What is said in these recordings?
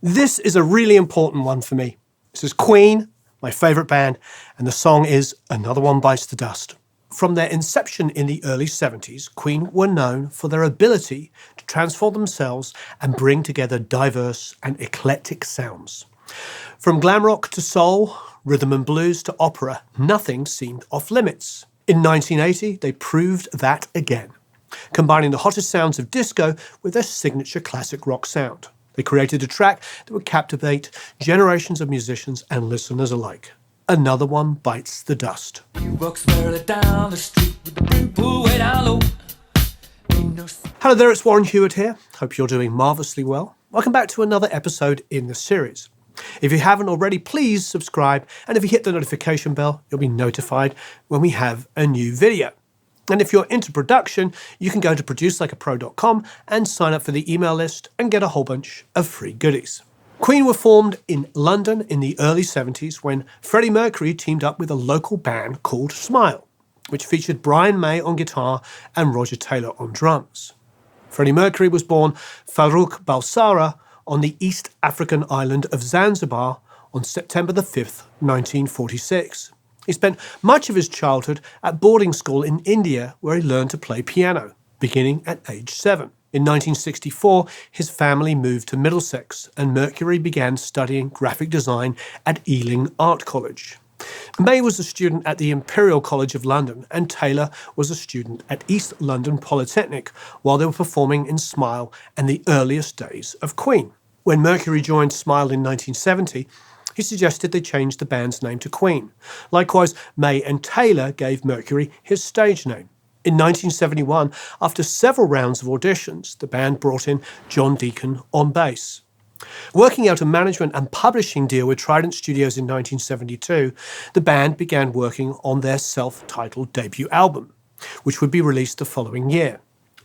This is a really important one for me. This is Queen, my favourite band, and the song is Another One Bites the Dust. From their inception in the early 70s, Queen were known for their ability to transform themselves and bring together diverse and eclectic sounds. From glam rock to soul, rhythm and blues to opera, nothing seemed off limits. In 1980, they proved that again, combining the hottest sounds of disco with their signature classic rock sound. They created a track that would captivate generations of musicians and listeners alike. Another One Bites the Dust. Down the street with the brim pulled way down low. Hello there, it's Warren Hewitt here. Hope you're doing marvellously well. Welcome back to another episode in the series. If you haven't already, please subscribe, and if you hit the notification bell, you'll be notified when we have a new video. And if you're into production, you can go to producelikeapro.com and sign up for the email list and get a whole bunch of free goodies. Queen were formed in London in the early 70s when Freddie Mercury teamed up with a local band called Smile, which featured Brian May on guitar and Roger Taylor on drums. Freddie Mercury was born Farrokh Balsara on the East African island of Zanzibar on September the 5th, 1946. He spent much of his childhood at boarding school in India, where he learned to play piano, beginning at age 7. In 1964, his family moved to Middlesex, and Mercury began studying graphic design at Ealing Art College. May was a student at the Imperial College of London, and Taylor was a student at East London Polytechnic, while they were performing in Smile and the earliest days of Queen. When Mercury joined Smile in 1970, he suggested they change the band's name to Queen. Likewise, May and Taylor gave Mercury his stage name. In 1971, after several rounds of auditions, the band brought in John Deacon on bass. Working out a management and publishing deal with Trident Studios in 1972, the band began working on their self-titled debut album, which would be released the following year.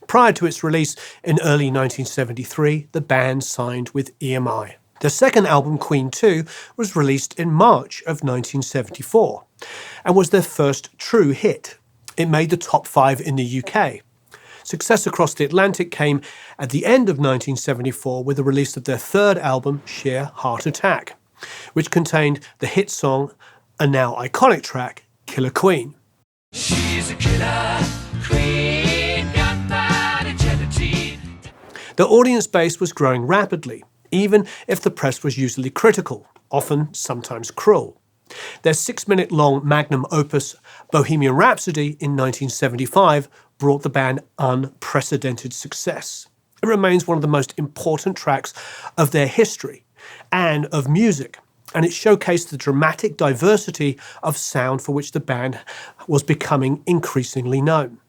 Prior to its release in early 1973, the band signed with EMI. Their second album, Queen 2, was released in March of 1974 and was their first true hit. It made the top 5 in the UK. Success across the Atlantic came at the end of 1974 with the release of their third album, Sheer Heart Attack, which contained the hit song and now iconic track, Killer Queen. She's a killer queen, got bad agility. The audience base was growing rapidly, even if the press was usually critical, often sometimes cruel. Their 6-minute-long magnum opus, Bohemian Rhapsody, in 1975, brought the band unprecedented success. It remains one of the most important tracks of their history and of music, and it showcased the dramatic diversity of sound for which the band was becoming increasingly known.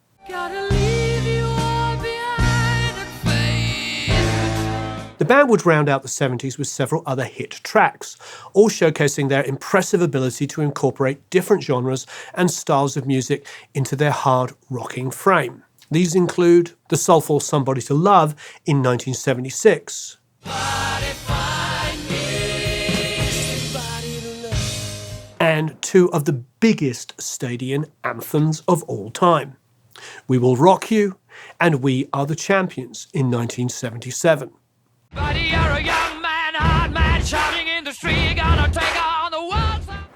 The band would round out the 70s with several other hit tracks, all showcasing their impressive ability to incorporate different genres and styles of music into their hard-rocking frame. These include the soulful Somebody to Love in 1976, and two of the biggest stadium anthems of all time, We Will Rock You and We Are the Champions in 1977.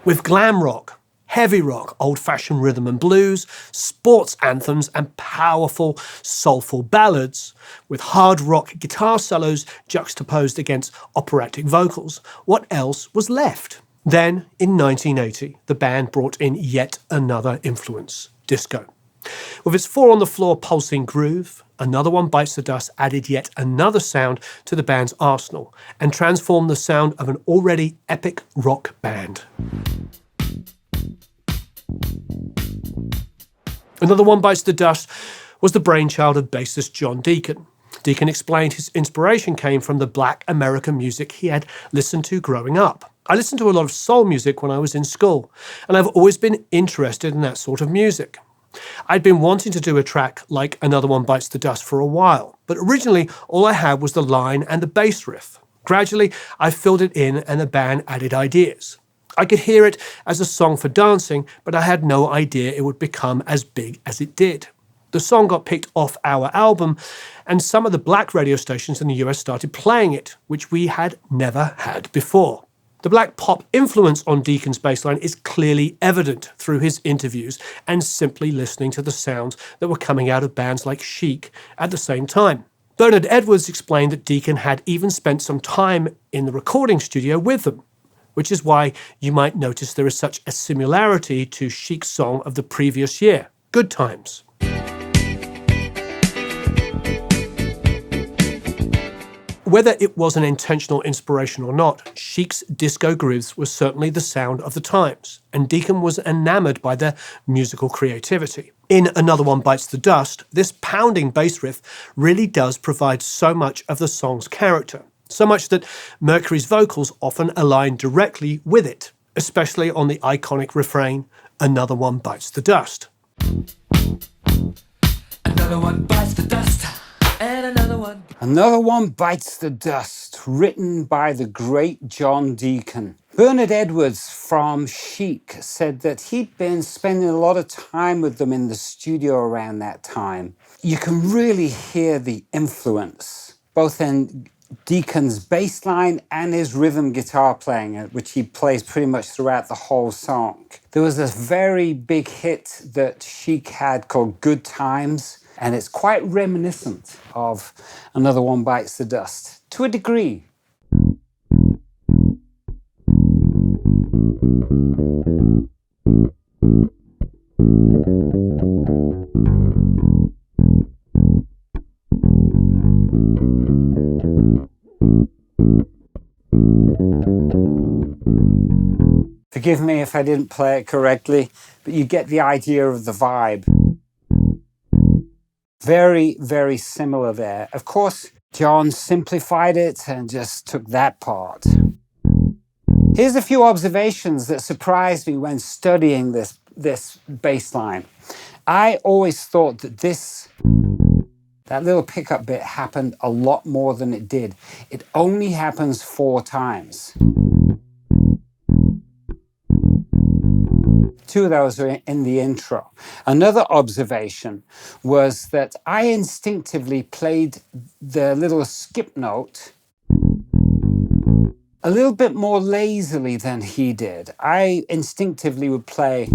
With glam rock, heavy rock, old-fashioned rhythm and blues, sports anthems and powerful, soulful ballads, with hard rock guitar solos juxtaposed against operatic vocals, what else was left? Then, in 1980, the band brought in yet another influence, disco. With its four-on-the-floor pulsing groove, Another One Bites the Dust added yet another sound to the band's arsenal and transformed the sound of an already epic rock band. Another One Bites the Dust was the brainchild of bassist John Deacon. Deacon explained his inspiration came from the Black American music he had listened to growing up. I listened to a lot of soul music when I was in school, and I've always been interested in that sort of music. I'd been wanting to do a track like Another One Bites the Dust for a while, but originally all I had was the line and the bass riff. Gradually, I filled it in and the band added ideas. I could hear it as a song for dancing, but I had no idea it would become as big as it did. The song got picked off our album, and some of the black radio stations in the US started playing it, which we had never had before. The black pop influence on Deacon's bassline is clearly evident through his interviews and simply listening to the sounds that were coming out of bands like Chic at the same time. Bernard Edwards explained that Deacon had even spent some time in the recording studio with them, which is why you might notice there is such a similarity to Chic's song of the previous year, Good Times. Whether it was an intentional inspiration or not, Chic's disco grooves were certainly the sound of the times, and Deacon was enamoured by their musical creativity. In Another One Bites the Dust, this pounding bass riff really does provide so much of the song's character, so much that Mercury's vocals often align directly with it, especially on the iconic refrain, Another One Bites the Dust. Another one bites the dust, and another one. Another One Bites the Dust, written by the great John Deacon. Bernard Edwards from Chic said that he'd been spending a lot of time with them in the studio around that time. You can really hear the influence, both in Deacon's bass line and his rhythm guitar playing, which he plays pretty much throughout the whole song. There was this very big hit that Chic had called Good Times, and it's quite reminiscent of Another One Bites the Dust, to a degree. Forgive me if I didn't play it correctly, but you get the idea of the vibe. Very, very similar there. Of course, John simplified it and just took that part. Here's a few observations that surprised me when studying this bass line. I always thought that that little pickup bit happened a lot more than it did. It only happens 4 times. 2 of those are in the intro. Another observation was that I instinctively played the little skip note a little bit more lazily than he did. I instinctively would play.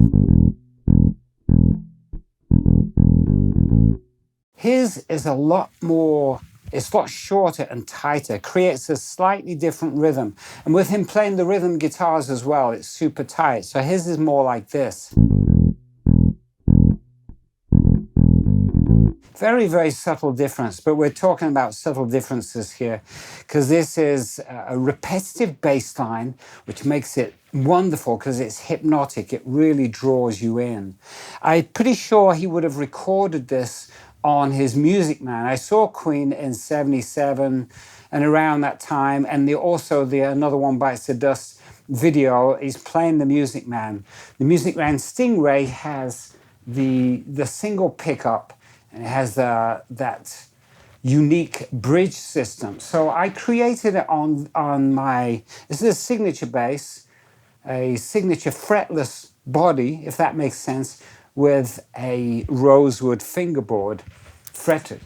His is a lot more, it's a lot shorter and tighter, creates a slightly different rhythm. And with him playing the rhythm guitars as well, it's super tight. So his is more like this. Very, very subtle difference, but we're talking about subtle differences here because this is a repetitive bass line, which makes it wonderful because it's hypnotic. It really draws you in. I'm pretty sure he would have recorded this on his Music Man. I saw Queen in 77 and around that time, and also the Another One Bites the Dust video, he's playing the Music Man. The Music Man Stingray has the single pickup, and it has that unique bridge system. So I created it on my, this is a signature bass, a signature fretless body, if that makes sense, with a rosewood fingerboard fretted.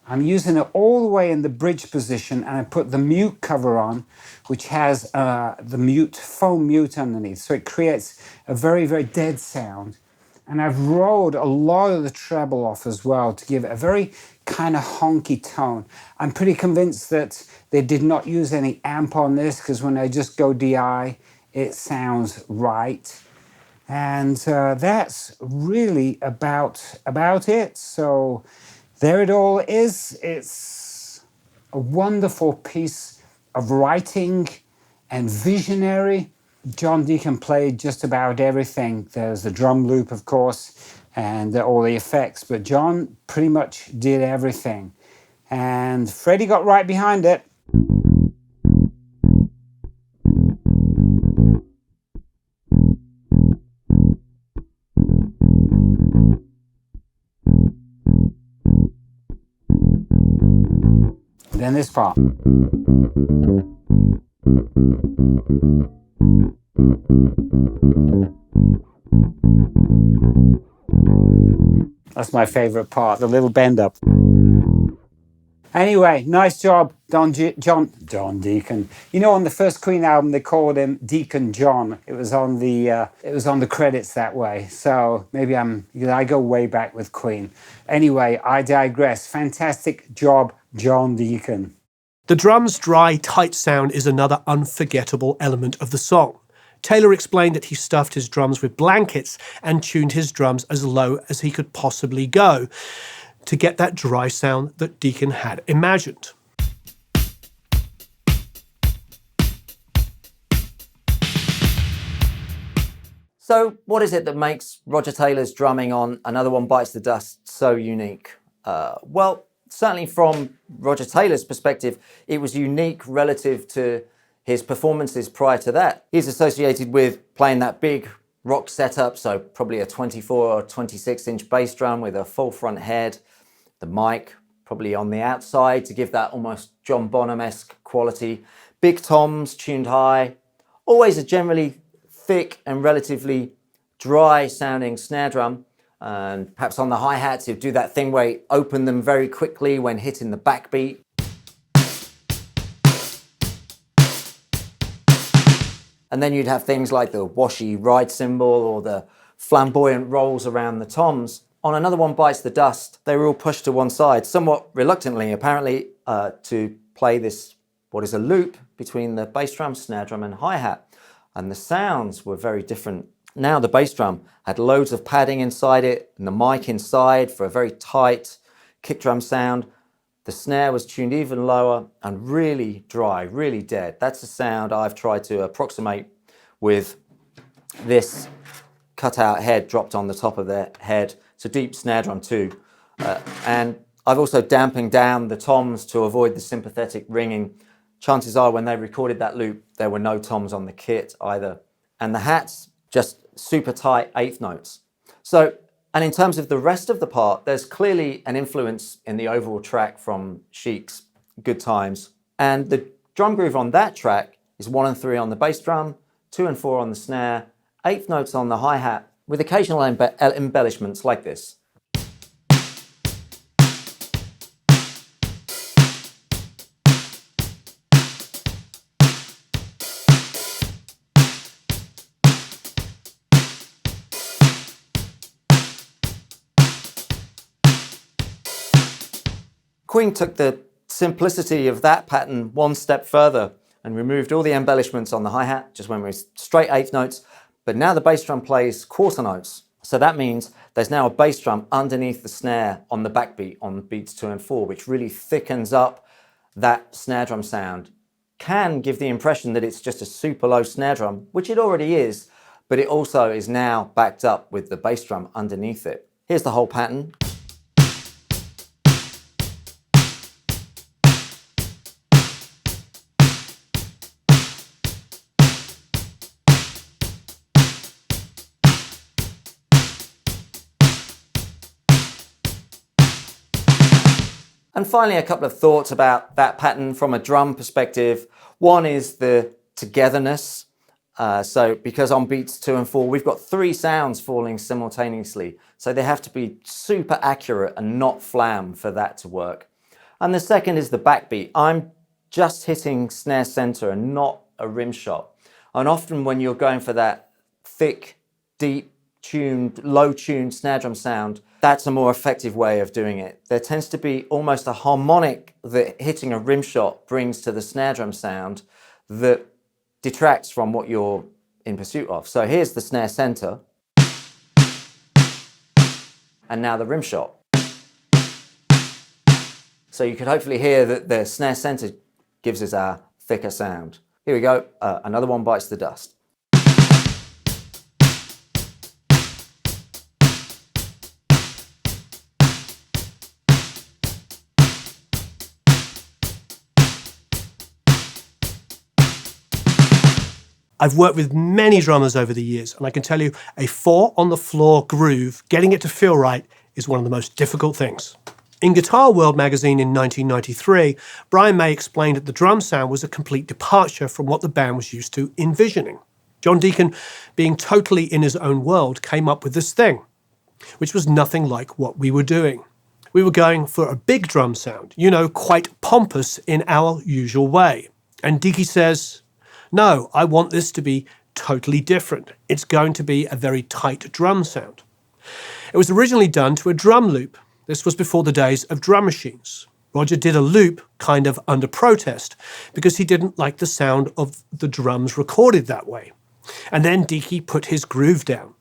I'm using it all the way in the bridge position, and I put the mute cover on, which has the foam mute underneath. So it creates a very, very dead sound. And I've rolled a lot of the treble off as well to give it a very kind of honky tone. I'm pretty convinced that they did not use any amp on this because when I just go DI, it sounds right. And that's really about it. So there it all is. It's a wonderful piece of writing and visionary. John Deacon played just about everything. There's the drum loop, of course, and all the effects, but John pretty much did everything. And Freddie got right behind it. Then this part. That's my favorite part, the little bend up. Anyway, nice job, John Deacon. You know, on the first Queen album, they called him Deacon John. It was on the credits that way. So maybe I go way back with Queen. Anyway, I digress. Fantastic job, John Deacon. The drum's dry, tight sound is another unforgettable element of the song. Taylor explained that he stuffed his drums with blankets and tuned his drums as low as he could possibly go to get that dry sound that Deacon had imagined. So what is it that makes Roger Taylor's drumming on Another One Bites the Dust so unique? Well, certainly from Roger Taylor's perspective, it was unique relative to his performances prior to that. He's associated with playing that big rock setup, so probably a 24 or 26 inch bass drum with a full front head, the mic probably on the outside to give that almost John Bonham-esque quality, big toms tuned high, always a generally thick and relatively dry sounding snare drum, and perhaps on the hi-hats he'd do that thing where he opened them very quickly when hitting the backbeat. And then you'd have things like the washy ride cymbal or the flamboyant rolls around the toms. On Another One Bites the Dust, they were all pushed to one side, somewhat reluctantly, apparently, to play this, what is a loop between the bass drum, snare drum, and hi-hat. And the sounds were very different. Now the bass drum had loads of padding inside it, and the mic inside for a very tight kick drum sound. The snare was tuned even lower and really dry, really dead. That's the sound I've tried to approximate with this cutout head dropped on the top of their head. It's a deep snare drum too. And I've also dampened down the toms to avoid the sympathetic ringing. Chances are when they recorded that loop, there were no toms on the kit either. And the hats, just super tight eighth notes. So, and in terms of the rest of the part, there's clearly an influence in the overall track from Chic's Good Times. And the drum groove on that track is 1 and 3 on the bass drum, 2 and 4 on the snare, eighth notes on the hi-hat, with occasional embellishments like this. Queen took the simplicity of that pattern one step further and removed all the embellishments on the hi-hat, just went with straight eighth notes. But now the bass drum plays quarter notes. So that means there's now a bass drum underneath the snare on the backbeat on beats 2 and 4, which really thickens up that snare drum sound. Can give the impression that it's just a super low snare drum, which it already is, but it also is now backed up with the bass drum underneath it. Here's the whole pattern. And finally, a couple of thoughts about that pattern from a drum perspective. One is the togetherness. So because on beats 2 and 4, we've got 3 sounds falling simultaneously. So they have to be super accurate and not flam for that to work. And the second is the backbeat. I'm just hitting snare center and not a rim shot. And often when you're going for that thick, deep, tuned, low tuned snare drum sound, that's a more effective way of doing it. There tends to be almost a harmonic that hitting a rim shot brings to the snare drum sound that detracts from what you're in pursuit of. So here's the snare center, and now the rim shot. So you could hopefully hear that the snare center gives us a thicker sound. Here we go, Another One Bites the Dust. I've worked with many drummers over the years, and I can tell you a 4 on the floor groove, getting it to feel right, is one of the most difficult things. In Guitar World magazine in 1993, Brian May explained that the drum sound was a complete departure from what the band was used to envisioning. John Deacon, being totally in his own world, came up with this thing. which was nothing like what we were doing. We were going for a big drum sound, quite pompous in our usual way. And Dickey says, no, I want this to be totally different. It's going to be a very tight drum sound. It was originally done to a drum loop. This was before the days of drum machines. Roger did a loop kind of under protest because he didn't like the sound of the drums recorded that way. And then Dickey put his groove down.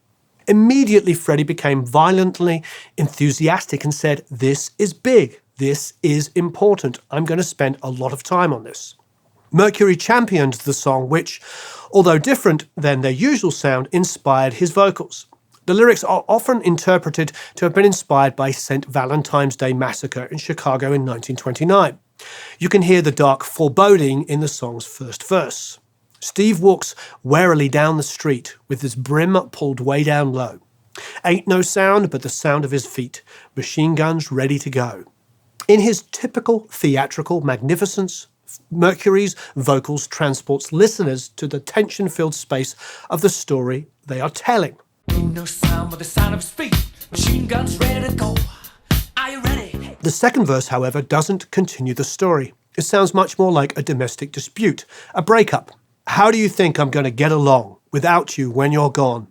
Immediately, Freddie became violently enthusiastic and said, this is big. This is important. I'm going to spend a lot of time on this. Mercury championed the song, which, although different than their usual sound, inspired his vocals. The lyrics are often interpreted to have been inspired by St. Valentine's Day Massacre in Chicago in 1929. You can hear the dark foreboding in the song's first verse. Steve walks warily down the street with his brim pulled way down low. Ain't no sound but the sound of his feet, machine guns ready to go. In his typical theatrical magnificence, Mercury's vocals transports listeners to the tension-filled space of the story they are telling. Ain't no sound but the sound of his feet. Machine guns ready to go. Are you ready? The second verse, however, doesn't continue the story. It sounds much more like a domestic dispute, a breakup. How do you think I'm going to get along without you when you're gone?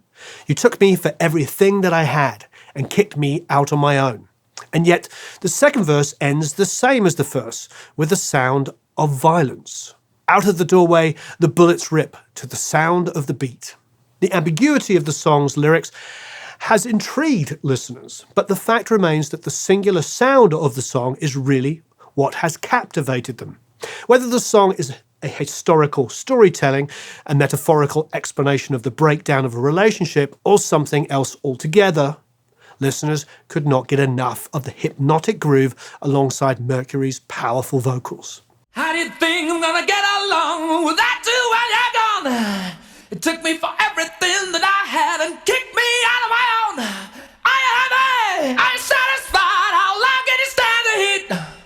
You took me for everything that I had and kicked me out on my own. And yet, the second verse ends the same as the first, with the sound of violence. Out of the doorway, the bullets rip to the sound of the beat. The ambiguity of the song's lyrics has intrigued listeners, but the fact remains that the singular sound of the song is really what has captivated them. Whether the song is a historical storytelling, a metaphorical explanation of the breakdown of a relationship, or something else altogether, listeners could not get enough of the hypnotic groove alongside Mercury's powerful vocals. How do you think I'm gonna get along without you when you're gone? It took me for everything that I had and kicked me out of my own. Are you happy? Are you satisfied? How long can you stand the heat?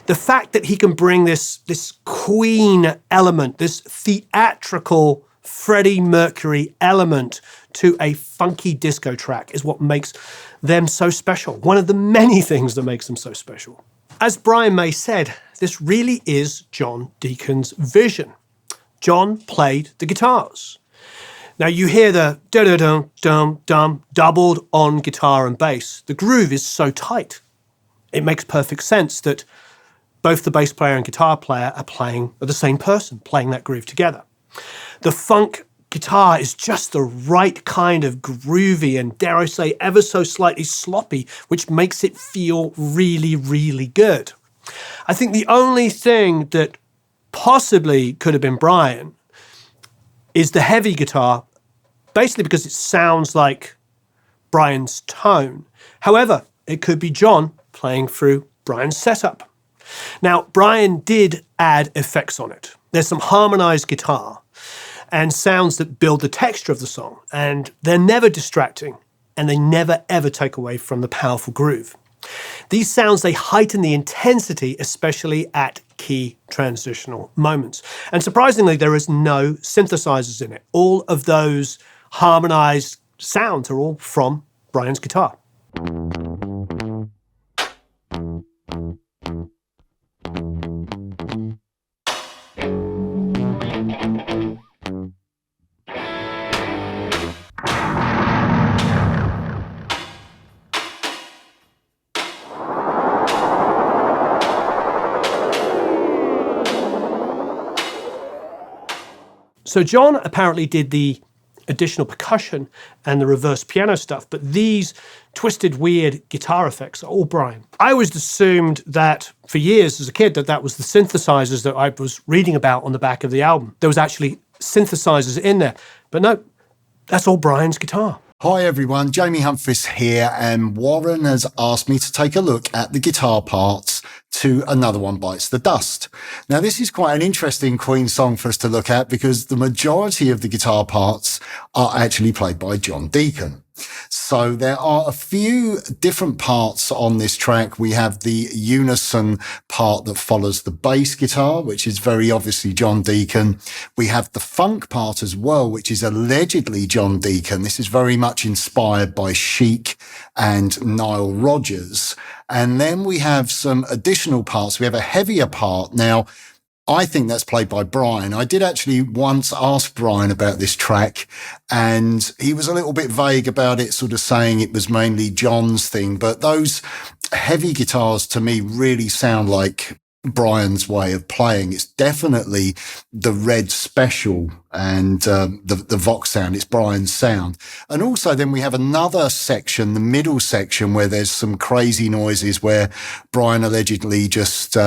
The fact that he can bring this Queen element, this theatrical Freddie Mercury element to a funky disco track is what makes them so special. One of the many things that makes them so special. As Brian May said, this really is John Deacon's vision. John played the guitars. Now you hear the da-da-dum-dum-dum doubled on guitar and bass. The groove is so tight. It makes perfect sense that both the bass player and guitar player are the same person, playing that groove together. The funk guitar is just the right kind of groovy and, dare I say, ever so slightly sloppy, which makes it feel really, really good. I think the only thing that possibly could have been Brian is the heavy guitar, basically because it sounds like Brian's tone. However, it could be John playing through Brian's setup. Now, Brian did add effects on it. There's some harmonized guitar and sounds that build the texture of the song, and they're never distracting, and they never, ever take away from the powerful groove. These sounds, they heighten the intensity, especially at key transitional moments. And surprisingly, there is no synthesizers in it. All of those harmonized sounds are all from Brian's guitar. So John apparently did the additional percussion and the reverse piano stuff, but these twisted, weird guitar effects are all Brian. I always assumed that for years as a kid that was the synthesizers that I was reading about on the back of the album. There was actually synthesizers in there, but no, that's all Brian's guitar. Hi everyone, Jamie Humphries here, and Warren has asked me to take a look at the guitar parts to Another One Bites the Dust. Now this is quite an interesting Queen song for us to look at because the majority of the guitar parts are actually played by John Deacon. So there are a few different parts on this track. We have the unison part that follows the bass guitar, which is very obviously John Deacon. We have the funk part as well, which is allegedly John Deacon. This is very much inspired by Chic and Nile Rodgers. And then we have some additional parts. We have a heavier part. Now, I think that's played by Brian. I did actually once ask Brian about this track, and he was a little bit vague about it, sort of saying it was mainly John's thing. But those heavy guitars to me really sound like Brian's way of playing. It's definitely the Red Special and the Vox sound. It's Brian's sound. And also then we have another section, the middle section, where there's some crazy noises where Brian allegedly just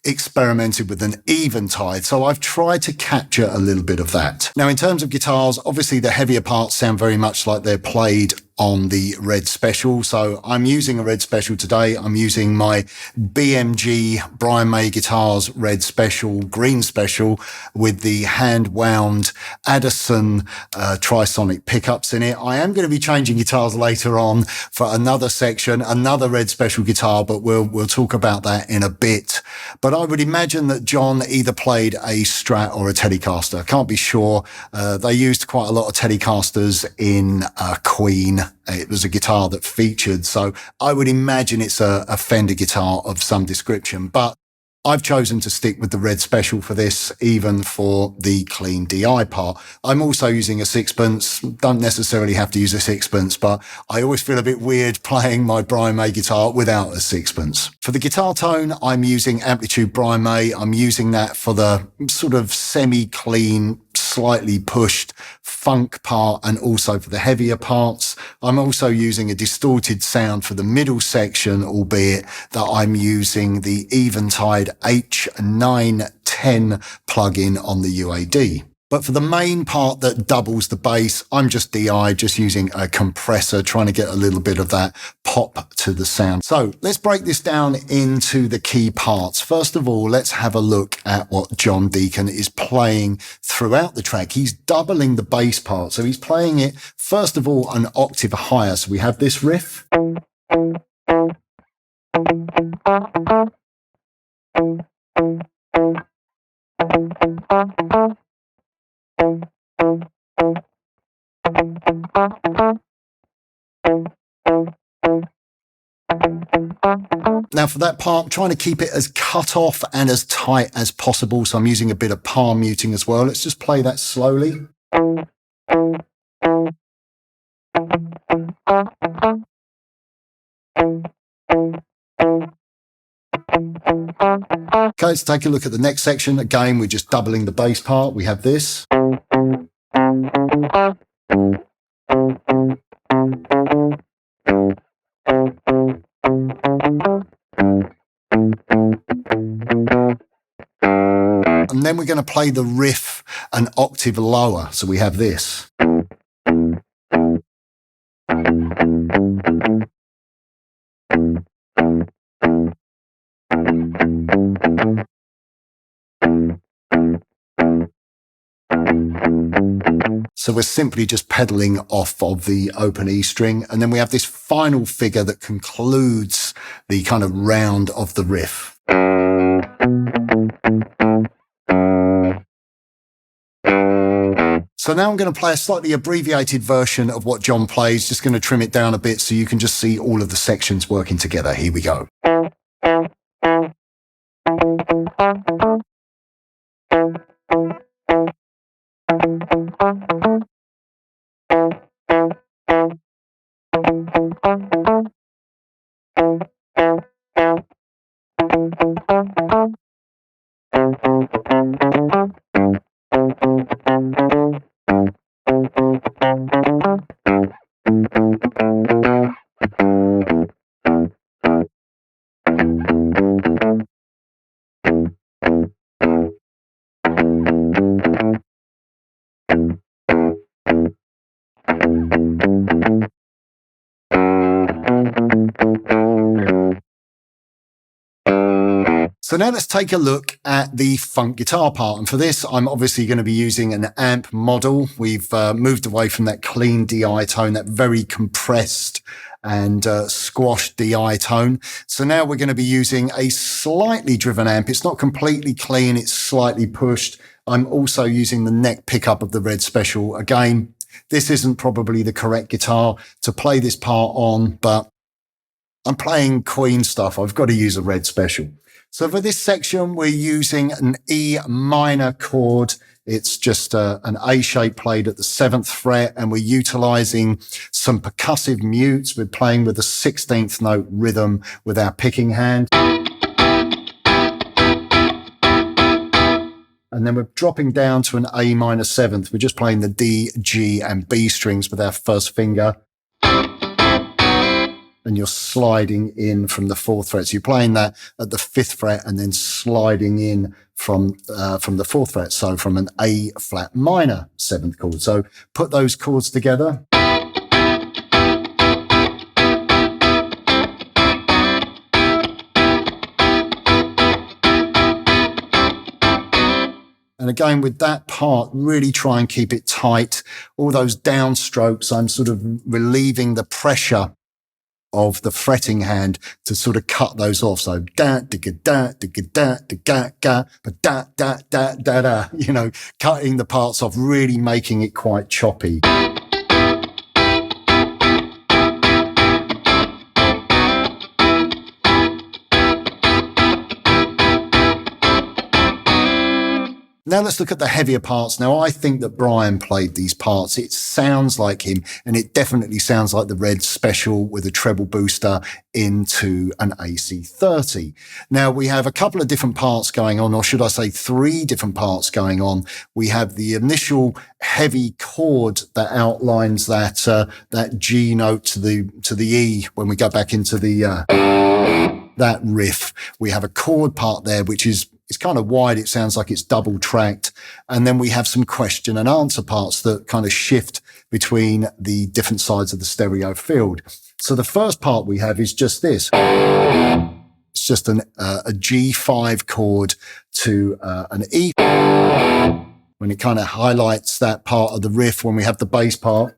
experimented with an eventide. So I've tried to capture a little bit of that. Now, in terms of guitars, obviously the heavier parts sound very much like they're played on the Red Special. So I'm using a Red Special today. I'm using my BMG Brian May Guitars Red Special, Green Special, with the hand-wound Addison trisonic pickups in it. I am going to be changing guitars later on for another section, another Red Special guitar, but we'll talk about that in a bit. But I would imagine that John either played a Strat or a Telecaster. I can't be sure. They used quite a lot of Telecasters in Queen. It was a guitar that featured, so I would imagine it's a Fender guitar of some description. But I've chosen to stick with the Red Special for this, even for the clean DI part. I'm also using a sixpence. Don't necessarily have to use a sixpence, but I always feel a bit weird playing my Brian May guitar without a sixpence. For the guitar tone, I'm using Amplitude Brian May. I'm using that for the sort of semi-clean, slightly pushed funk part, and also for the heavier parts. I'm also using a distorted sound for the middle section, albeit that I'm using the Eventide H910 plugin on the UAD. But for the main part that doubles the bass, I'm just DI, just using a compressor, trying to get a little bit of that pop to the sound. So let's break this down into the key parts. First of all, let's have a look at what John Deacon is playing throughout the track. He's doubling the bass part. So he's playing it, first of all, an octave higher. So we have this riff. Now for that part, I'm trying to keep it as cut off and as tight as possible. So I'm using a bit of palm muting as well. Let's just play that slowly. Okay, let's take a look at the next section. Again, we're just doubling the bass part. We have this. And then we're going to play the riff an octave lower. So we have this. So we're simply just pedaling off of the open E string. And then we have this final figure that concludes the kind of round of the riff. So now I'm going to play a slightly abbreviated version of what John plays, just going to trim it down a bit so you can just see all of the sections working together. Here we go. So now let's take a look at the funk guitar part. And for this, I'm obviously going to be using an amp model. We've moved away from that clean DI tone, that very compressed and squashed DI tone. So now we're going to be using a slightly driven amp. It's not completely clean, it's slightly pushed. I'm also using the neck pickup of the Red Special. Again, this isn't probably the correct guitar to play this part on, but I'm playing Queen stuff. I've got to use a Red Special. So for this section, we're using an E minor chord. It's just an A shape played at the 7th fret, and we're utilizing some percussive mutes. We're playing with a 16th note rhythm with our picking hand. And then we're dropping down to an A minor 7th. We're just playing the D, G, and B strings with our first finger. And you're sliding in from the 4th fret. So you're playing that at the 5th fret and then sliding in from the 4th fret. So from an A flat minor 7th chord. So put those chords together. And again, with that part, really try and keep it tight. All those downstrokes, I'm sort of relieving the pressure of the fretting hand to sort of cut those off. So da da da da da da da da da da da da, you know, cutting the parts off, really making it quite choppy. Now let's look at the heavier parts. Now, I think that Brian played these parts. It sounds like him, and it definitely sounds like the Red Special with a treble booster into an AC30. Now, we have a couple of different parts going on, or should I say 3 different parts going on. We have the initial heavy chord that outlines that G note to the E when we go back into the that riff. We have a chord part there, which is it's kind of wide. It sounds like it's double tracked. And then we have some question and answer parts that kind of shift between the different sides of the stereo field. So the first part we have is just this. It's just a G5 chord to an E. When it kind of highlights that part of the riff when we have the bass part.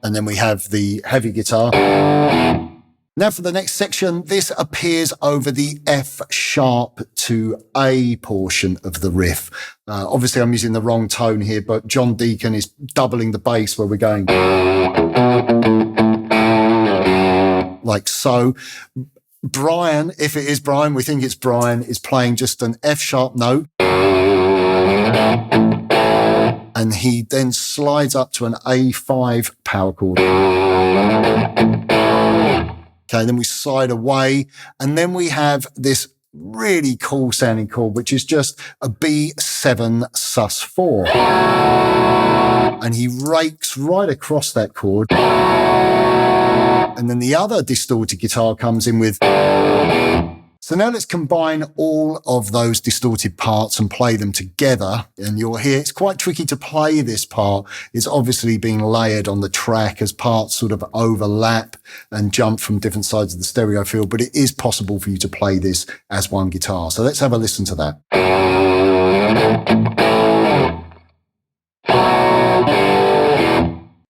And then we have the heavy guitar. Now for the next section, this appears over the F sharp to A portion of the riff. Obviously I'm using the wrong tone here, but John Deacon is doubling the bass where we're going like so. Brian, if it is Brian, we think it's Brian, is playing just an F sharp note. And he then slides up to an A5 power chord. Okay, then we slide away. And then we have this really cool sounding chord, which is just a B7 sus4. And he rakes right across that chord. And then the other distorted guitar comes in with... So now let's combine all of those distorted parts and play them together. And you'll hear it's quite tricky to play this part. It's obviously being layered on the track as parts sort of overlap and jump from different sides of the stereo field, but it is possible for you to play this as one guitar. So let's have a listen to that.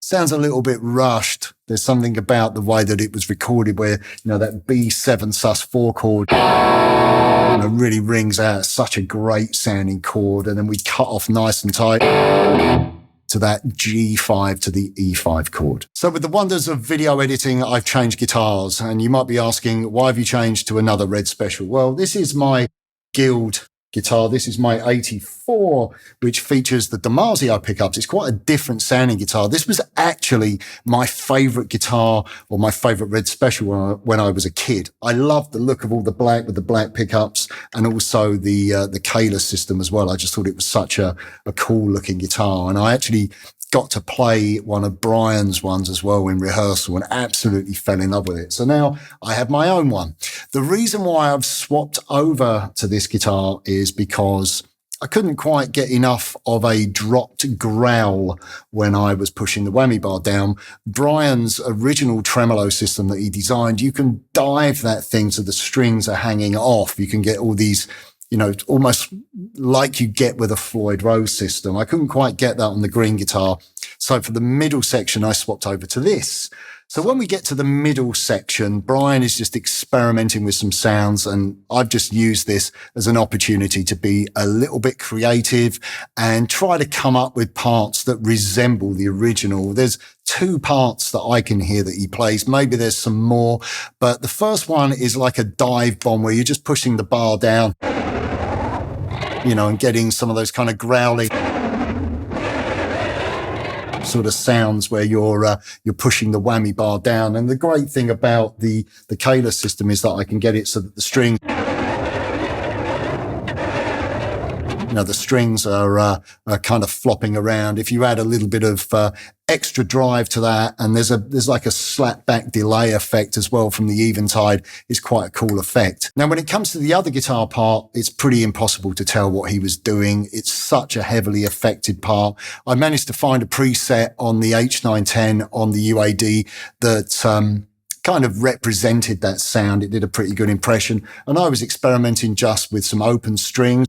Sounds a little bit rushed. There's something about the way that it was recorded where, you know, that B7 sus4 chord, you know, really rings out. It's such a great sounding chord. And then we cut off nice and tight to that G5 to the E5 chord. So with the wonders of video editing, I've changed guitars. And you might be asking, why have you changed to another Red Special? Well, this is my Guild guitar. This is my 84, which features the Damasio pickups. It's quite a different sounding guitar. This was actually my favorite guitar, or my favorite Red Special when I was a kid. I loved the look of all the black with the black pickups, and also the Kayla system as well. I just thought it was such a cool looking guitar. And I actually got to play one of Brian's ones as well in rehearsal and absolutely fell in love with it. So now I have my own one. The reason why I've swapped over to this guitar is because I couldn't quite get enough of a dropped growl when I was pushing the whammy bar down. Brian's original tremolo system that he designed, you can dive that thing so the strings are hanging off. You can get all these, almost like you get with a Floyd Rose system. I couldn't quite get that on the green guitar. So for the middle section, I swapped over to this. So when we get to the middle section, Brian is just experimenting with some sounds, and I've just used this as an opportunity to be a little bit creative and try to come up with parts that resemble the original. There's 2 parts that I can hear that he plays. Maybe there's some more, but the first one is like a dive bomb where you're just pushing the bar down, and getting some of those kind of growling sort of sounds where you're pushing the whammy bar down. And the great thing about the Kayla system is that I can get it so that the strings, the strings are kind of flopping around. If you add a little bit of extra drive to that, and there's like a slap back delay effect as well from the Eventide, is quite a cool effect. Now, when it comes to the other guitar part, it's pretty impossible to tell what he was doing. It's such a heavily affected part. I managed to find a preset on the H910 on the UAD that kind of represented that sound. It did a pretty good impression, and I was experimenting just with some open strings,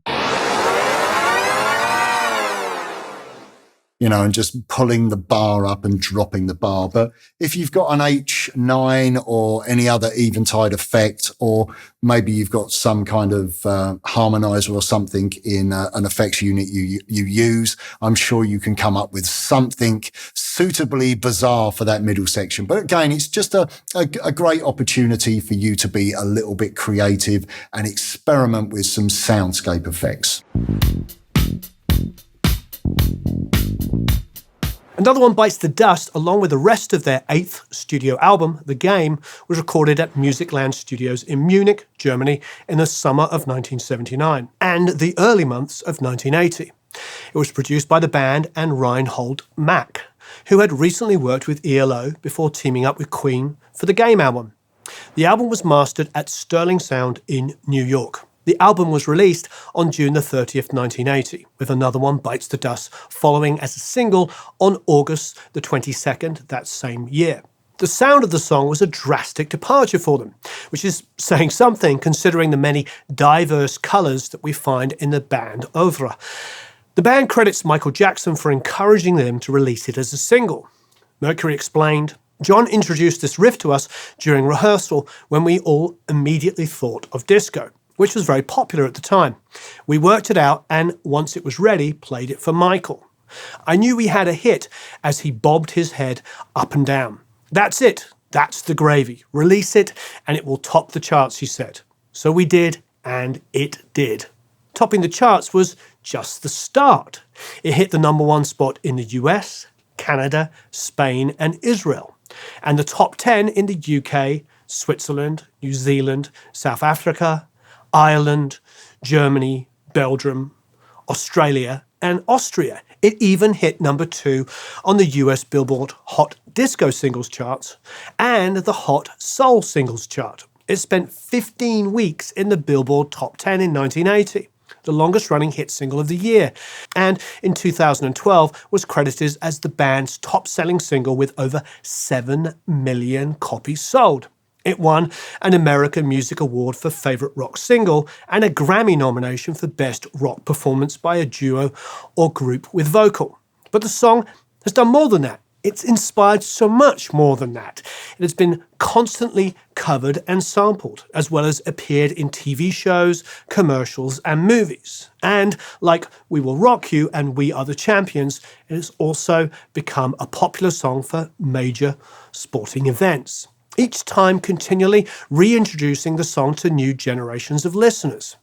and just pulling the bar up and dropping the bar. But if you've got an H9 or any other Eventide effect, or maybe you've got some kind of harmonizer or something in an effects unit you use, I'm sure you can come up with something suitably bizarre for that middle section. But again, it's just a great opportunity for you to be a little bit creative and experiment with some soundscape effects. Another One Bites the Dust, along with the rest of their 8th studio album, The Game, was recorded at Musicland Studios in Munich, Germany in the summer of 1979 and the early months of 1980. It was produced by the band and Reinhold Mack, who had recently worked with ELO before teaming up with Queen for the Game album. The album was mastered at Sterling Sound in New York. The album was released on June the 30th, 1980, with Another One Bites the Dust following as a single on August the 22nd that same year. The sound of the song was a drastic departure for them, which is saying something considering the many diverse colours that we find in the band oeuvre. The band credits Michael Jackson for encouraging them to release it as a single. Mercury explained, "John introduced this riff to us during rehearsal when we all immediately thought of disco, which was very popular at the time. We worked it out and, once it was ready, played it for Michael. I knew we had a hit as he bobbed his head up and down. That's it. That's the gravy. Release it and it will top the charts, he said. So we did, and it did. Topping the charts was just the start. It hit the #1 spot in the US, Canada, Spain, and Israel, and the top 10 in the UK, Switzerland, New Zealand, South Africa, Ireland, Germany, Belgium, Australia, and Austria. It even hit #2 on the US Billboard Hot Disco Singles charts and the Hot Soul Singles chart. It spent 15 weeks in the Billboard Top 10 in 1980, the longest-running hit single of the year, and in 2012 was credited as the band's top-selling single with over 7 million copies sold. It won an American Music Award for Favorite Rock Single and a Grammy nomination for Best Rock Performance by a Duo or Group with Vocal. But the song has done more than that. It's inspired so much more than that. It has been constantly covered and sampled, as well as appeared in TV shows, commercials, and movies. And like We Will Rock You and We Are the Champions, it has also become a popular song for major sporting events, each time continually reintroducing the song to new generations of listeners.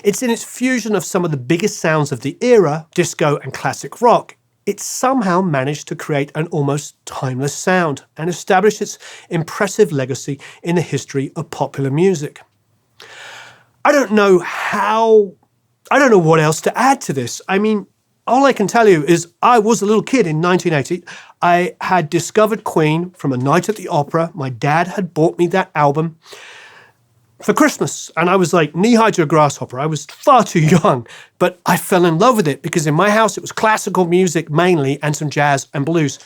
It's in its fusion of some of the biggest sounds of the era, disco and classic rock, it somehow managed to create an almost timeless sound and establish its impressive legacy in the history of popular music. I don't know what else to add to this. I mean, all I can tell you is I was a little kid in 1980. I had discovered Queen from a night at the opera. My dad had bought me that album. for Christmas, and I was like knee-high to a grasshopper. I was far too young, but I fell in love with it because in my house it was classical music mainly and some jazz and blues.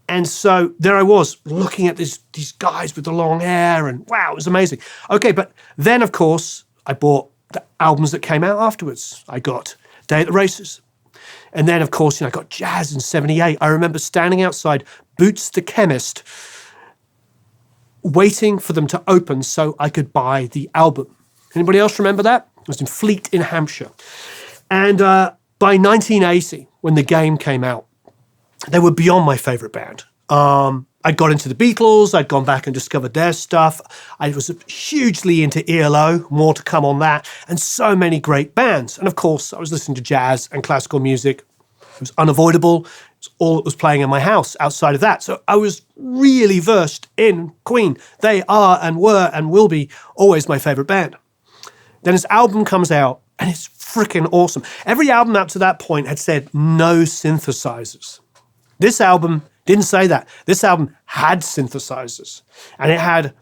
And so there I was looking at these guys with the long hair, and wow, it was amazing. Okay, but then of course I bought the albums that came out afterwards. I got Day at the Races. And then of course, I got jazz in 78. I remember standing outside Boots the Chemist, waiting for them to open so I could buy the album. Anybody else remember that? It was in Fleet in Hampshire. And by 1980, when the game came out, they were beyond my favorite band. I got into the Beatles. I'd gone back and discovered their stuff. I was hugely into ELO, more to come on that, and so many great bands. And of course, I was listening to jazz and classical music. It was unavoidable. It's all that was playing in my house outside of that. So I was really versed in Queen. They are and were and will be always my favorite band. Then his album comes out and it's freaking awesome. Every album up to that point had said no synthesizers. This album didn't say that. This album had synthesizers, and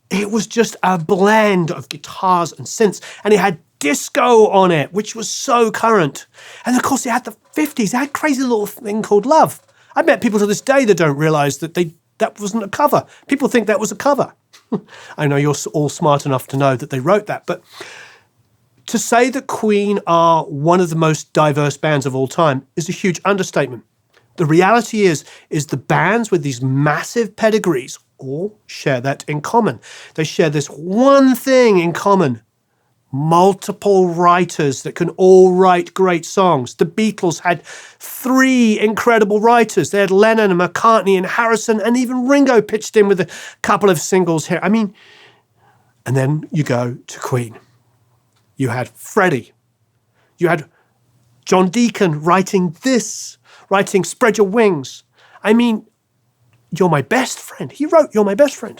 it was just a blend of guitars and synths, and it had disco on it, which was so current. And of course, it had the 50s. It had a crazy little thing called Love. I've met people to this day that don't realize that that wasn't a cover. People think that was a cover. I know you're all smart enough to know that they wrote that, but to say that Queen are one of the most diverse bands of all time is a huge understatement. The reality is the bands with these massive pedigrees all share that in common. They share this one thing in common: multiple writers that can all write great songs. The Beatles had 3 incredible writers. They had Lennon and McCartney and Harrison, and even Ringo pitched in with a couple of singles here. I mean, and then you go to Queen. You had Freddie. You had John Deacon writing Spread Your Wings. I mean, You're My Best Friend. He wrote You're My Best Friend.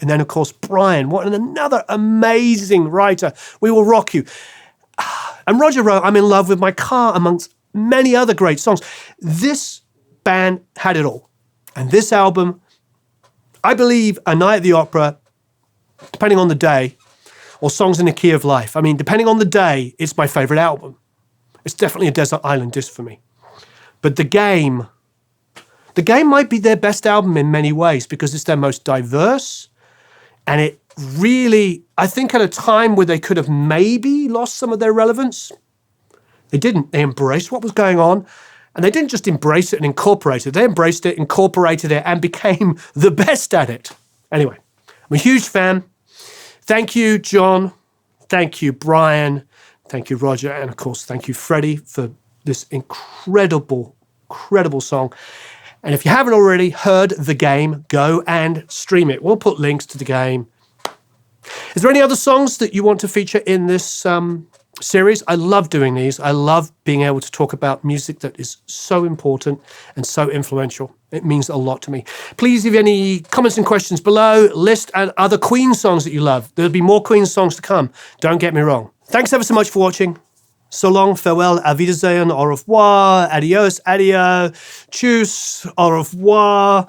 And then, of course, Brian, another amazing writer. We Will Rock You. And Roger wrote I'm in Love with My Car, amongst many other great songs. This band had it all. And this album, I believe, A Night at the Opera, depending on the day, or Songs in the Key of Life. I mean, depending on the day, it's my favorite album. It's definitely a Desert Island Disc for me. But The Game might be their best album in many ways because it's their most diverse. And it really, I think at a time where they could have maybe lost some of their relevance, they didn't. They embraced what was going on. And they didn't just embrace it and incorporate it. They embraced it, incorporated it, and became the best at it. Anyway, I'm a huge fan. Thank you, John. Thank you, Brian. Thank you, Roger. And of course, thank you, Freddie, for this incredible song. And if you haven't already heard The Game, go and stream it. We'll put links to The Game. Is there any other songs that you want to feature in this series? I love doing these. I love being able to talk about music that is so important and so influential. It means a lot to me. Please leave any comments and questions below. List and other Queen songs that you love. There'll be more Queen songs to come. Don't get me wrong. Thanks ever so much for watching. So long, farewell, auf Wiedersehen, au revoir, adios, adio, tschüss, au revoir,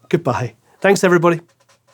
goodbye. Thanks, everybody.